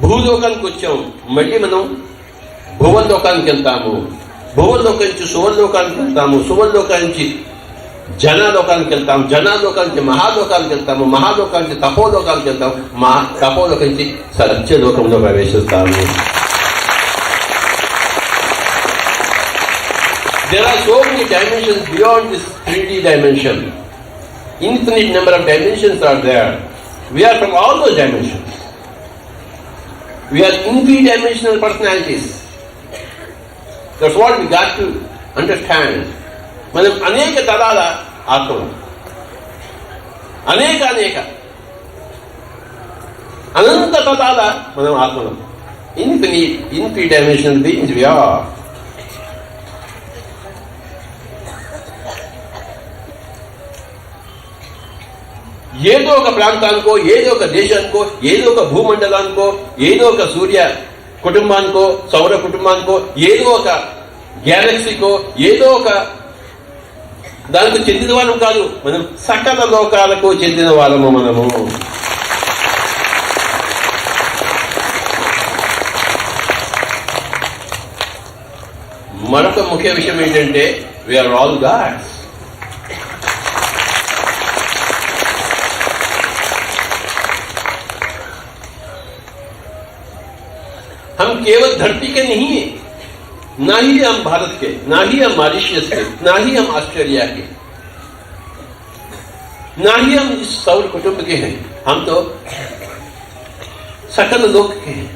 భూలోకానికి వచ్చాం, మళ్ళీ మనం భువనలోకానికి వెళ్తాము, భువనలోకం నుంచి సువర్లోకానికి వెళ్తాము, సువర్లోకానికి జనాలోకానికి వెళ్తాము, జనాలోకానికి మహాలోకానికి వెళ్తాము, మహాలోకానికి తపోలోకానికి వెళ్తాము, తపోలోకం నుంచి సత్యలోకంలో ప్రవేశిస్తాము. There are so many dimensions beyond this 3D dimension. Infinite number of dimensions are there. We are from all those dimensions. We are multi-dimensional personalities. That's what we got to understand. మనం అనేక తరాల ఆత్మలు, అనేక అనంత తరాల మనం ఆత్మలు. Infinite dimensional beings we are. ఏదో ఒక ప్రాంతానికో, ఏదో ఒక దేశానికో, ఏదో ఒక భూమండలానికో, ఏదో ఒక సూర్య కుటుంబానికో, సౌర కుటుంబానికో, ఏదో ఒక గ్యాలక్సీకో, ఏదో ఒక దానికి చెందిన వాళ్ళం కాదు. మనం సకల లోకాలకు చెందిన వాళ్ళము. మనము మరొక ముఖ్య విషయం ఏంటంటే వీఆర్ ఆల్ గాడ్స్. हम केवल धरती के नहीं है, ना ही हम भारत के, ना ही हम मॉरिशस के, ना ही हम ऑस्ट्रेलिया के, ना ही हम इस सौर कुटुंब के हैं. हम तो सकल लोक के हैं.